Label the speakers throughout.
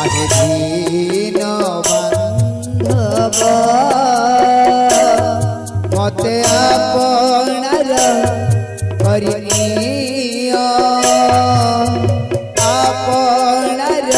Speaker 1: आहे दीन बांधव मते आपणार करिनिया आपणार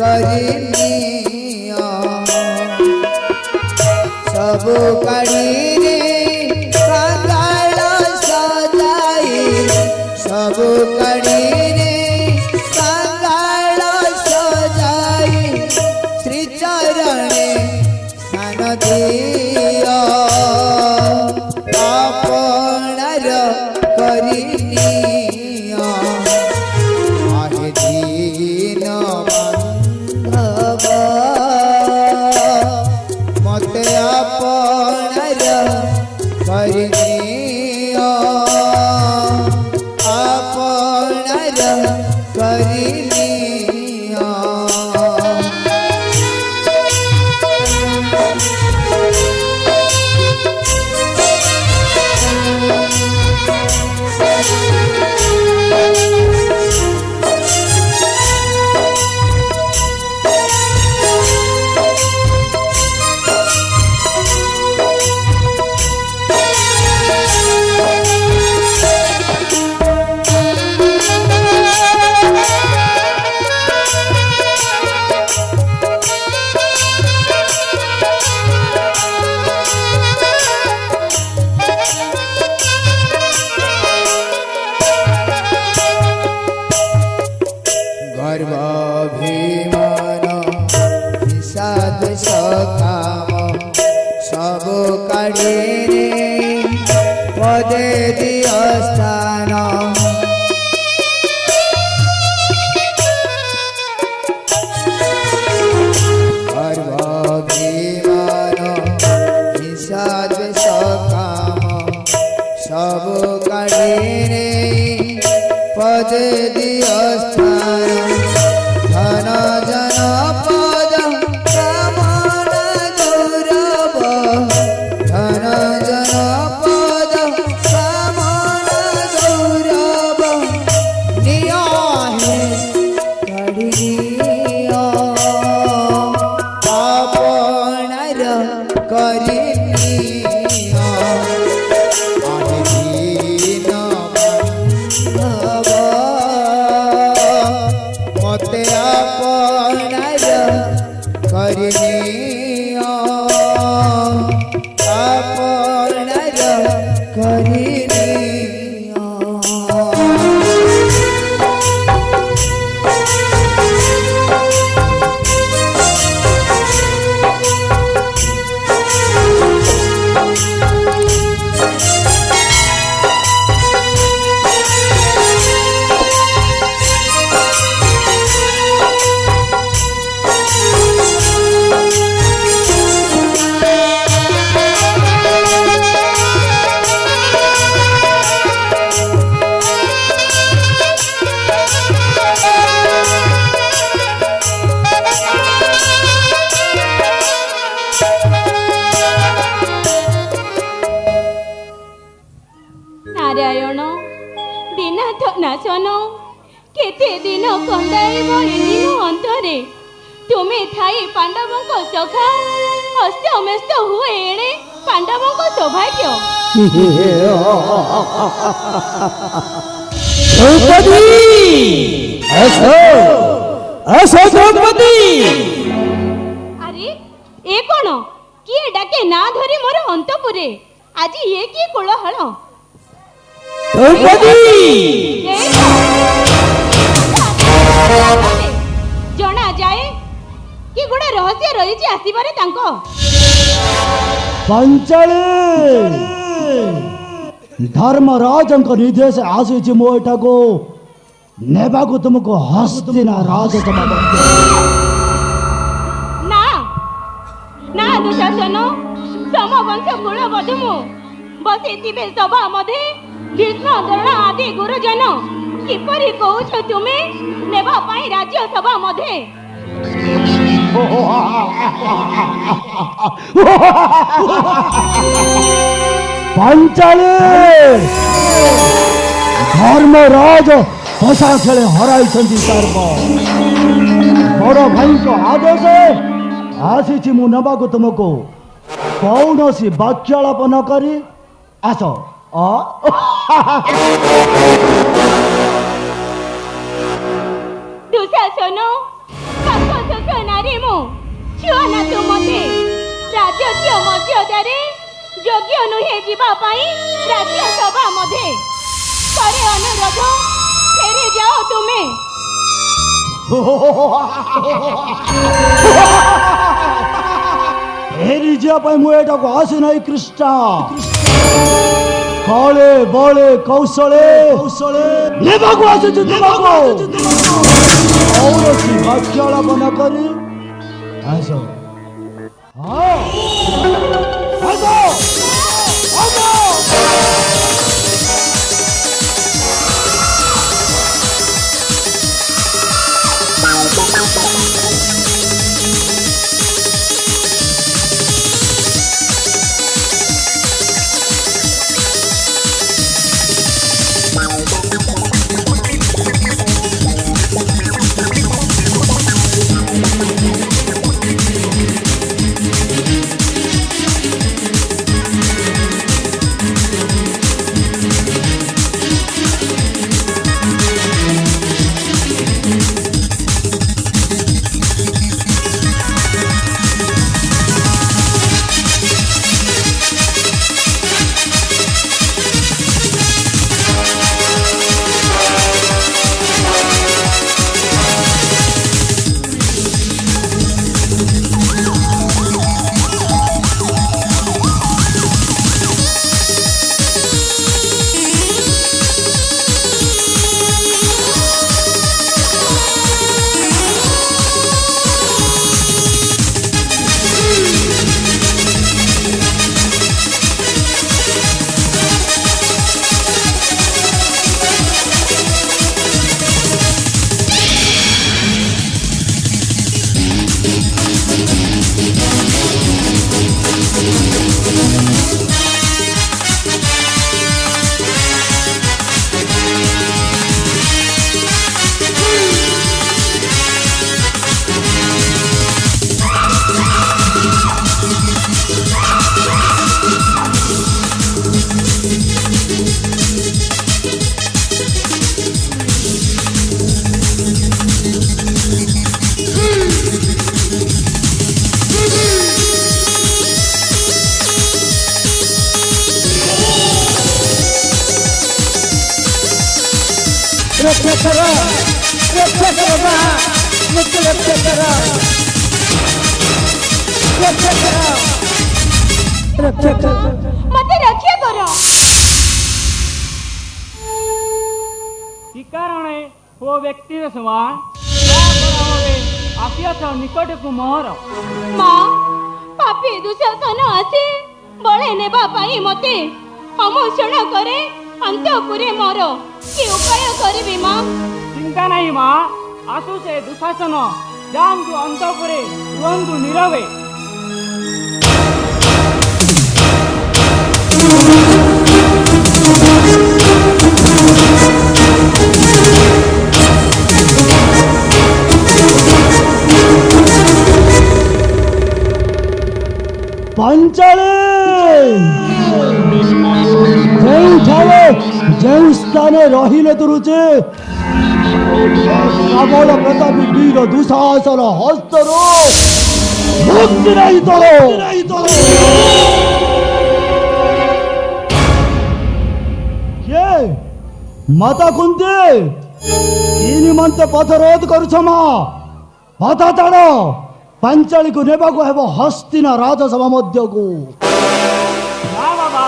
Speaker 1: करिनिया सब काढ़ी रे कांगाल सजाई सब काढ़ी रे कांगाल सजाई श्री चरणे स्नान दिया आपणार करिनिया आहे दीन बांधव मते आपणार करिनिया आपणार करिनिया गर्भाभिमान विषाद सकाम सब काढ़े रे पदे दिय स्थान गर्भाभिमान विषाद सकाम सब काढ़े रे पदे दिय स्थान धन जन पद कामन गौरव धन जन पद कामन गौरव निया है करिनिया आपणार करिनिया आहे दीन बांधव मते आपणार करिनिया आपणार करिनिया
Speaker 2: नारायण दीनाथ नाशन केते दिन कंदाइब ए दिन अंतरे तुम्हें थाई पांडवों को सखा हस्तमेस्त हुए एणे पांडवों को सौभाग्य
Speaker 3: द्रौपदी ऐसो ऐसो द्रौपदी
Speaker 2: अरे ए कोन किए डाके ना धरी मोर अंतपुरे आज ये की कोलाहल
Speaker 3: द्रौपदी
Speaker 2: जना जाए कि गोटे रहस्य रही आसबारे
Speaker 3: पंचाली धर्मराज निर्देश आसी मो एटा को नेबा को तुमको हस्तिना राजसभा
Speaker 2: ना ना दुशासन समवंश कुल बधमु बसिथिबे सभा मध्ये भीष्म द्रोण आदि गुरुजन किपरि कहूछ तुमे नेबा पाई राज्य सभा मध्ये
Speaker 3: पंचाली धर्मराज हसा खेले हराई सर्व बड़ भाई आदेश आसी मु नवा तुमको कौन सी वाक्यालाप न करी आस
Speaker 2: दुशासन नारी मु छुआ ना तू मते राजकीय मर्यादारे योग्य नुहे जीवा पाई राज्य सभा मध्ये करे अनुरोध फेरी जाओ तुमे
Speaker 3: फेरी जापाई मु एटा को आसी नहीं कृष्णा कले बले कौशले लेबा को आसी तुमको और सी वाक्यालाप न करी आसो हाँ आसो आसो
Speaker 2: मते रक्षा करो
Speaker 4: कि कारण वो व्यक्ति समान आसिया निकट को मोहर
Speaker 2: माँ पापी दुशासन आसी बड़े नेबा पाई मते अमोषण करे अंतपुरे मोर कि उपाय करिबी माँ
Speaker 4: चिंता नहीं माँ आसु से दुशासन जामु अंतपुरे रुहंतु नीरवे
Speaker 3: पंचाले जो स्थान रहिले तुरुचे प्रबल प्रतापी वीर दुशासन हस्तरो मुक्ति नहीं तो ये माता कुंती इन मंत्र पथ रोध करुछ माँ पथ ताड़ पंचाली को नेबा को हेबो हस्तिना राजसभा मध्य को
Speaker 4: हाँ बाबा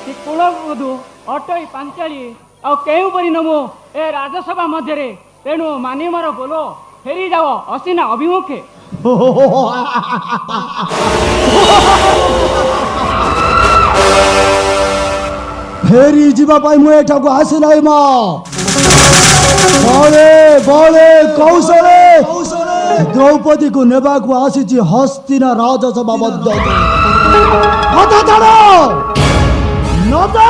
Speaker 4: कि कुलबधु अटई पांचाली आ केउ परि नमो ए राजसभा मध्य रे तेणु मानी मोर बोलो फेरी जाओ असिना अभिमुखे
Speaker 3: फेरी जीवा पाई मु एठा को आसी नाही मा बळे बळे कौशले द्रौपदी को नेबा को आसी जी हस्तिना राजसभा मध्य हता छाड़ो नता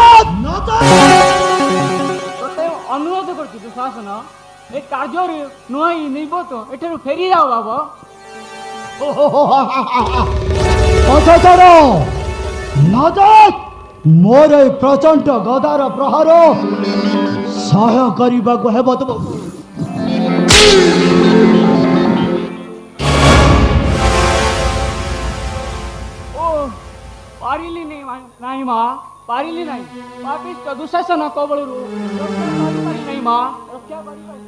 Speaker 4: तोते अनुरोध करछु दुशासन ଏ କାର୍ଯ୍ୟରୁ ନୁହଁ ନେଇବ ତ ଏଠାରୁ ଫେରି ଯାଅ ବାବା।
Speaker 3: ପଥ ଛାଡ଼ ନଚେତ୍ ମୋର ଏ ପ୍ରଚଣ୍ଡ ଗଦାର ପ୍ରହାର ସହ୍ୟ କରିବାକୁ ହେବ ତୁମକୁ।
Speaker 4: ଓ ପାରିଲି ନାହିଁ ମା, ପାରିଲି ନାହିଁ। ପାପିଷ୍ଟ ଦୁଃଶାସନ କବଳରୁ ରକ୍ଷା କରିପାରି ନାହିଁ ମା, ରକ୍ଷା କରିପାରି।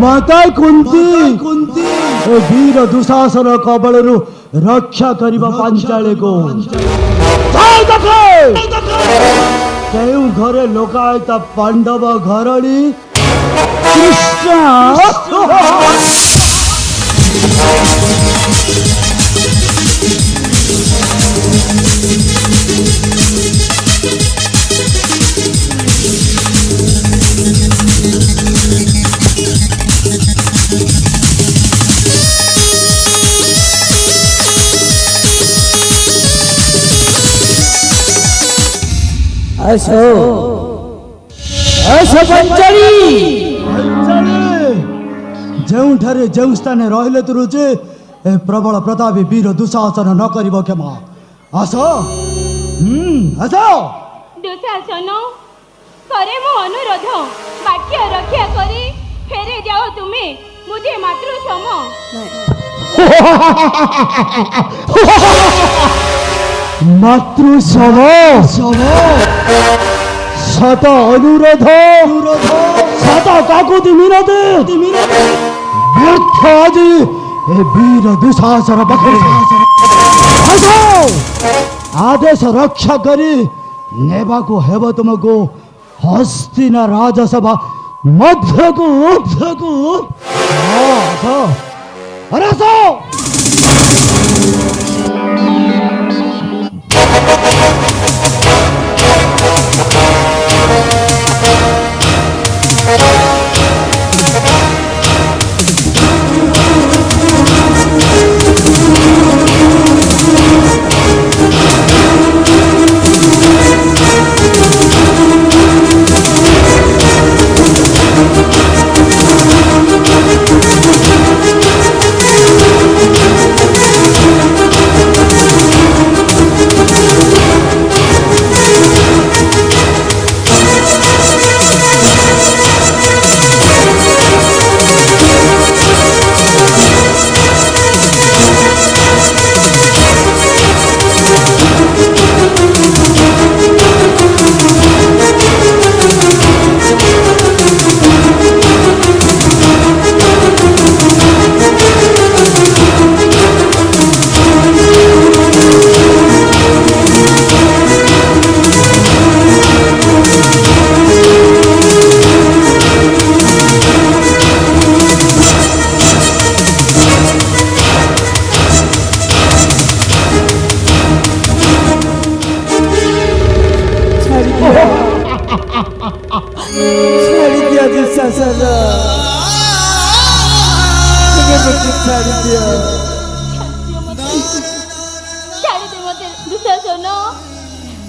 Speaker 3: ମାତା କୁନ୍ତି ଏ ବୀର ଦୁଃଶାସନ କବଳରୁ ରକ୍ଷା କରିବା ପାଞ୍ଚାଳିକୁ କେଉଁ ଘରେ ଲୋକାୟତ ପାଣ୍ଡବ ଘରଣୀ କୃଷ୍ଣ ଯେଉଁଠାରେ ଯେଉଁ ସ୍ଥାନରେ ରହିଲେ ତୁରୁଛି ଏ ପ୍ରବଳ ପ୍ରତାପୀ ବୀର ଦୁଃଶାସନ ନ କରିବ କ୍ଷମା। ଆସ ଆସ।
Speaker 2: ଦୁଃଶାସନ करे मो अनुरोध वाक्य रक्षा करी फेरे जाओ तुम्हें मुझे मातृ सम।
Speaker 3: मातृ सम शत अनुरोध शत काकुति मिनति व्यर्थ आदि ए वीर दुःशासन पाखरे आदेश रक्षा करी नेबाको हेब तुमको हस्तिना राजसभा मध्यको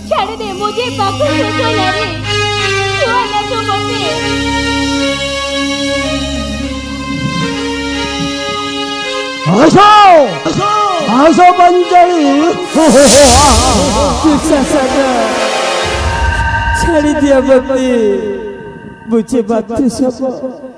Speaker 2: छाड़ दे मुझे पागल सोचना छुआ ना तो मते
Speaker 3: आसो पंचली
Speaker 1: छाड़ी दिया बत्ती मुझे बात सब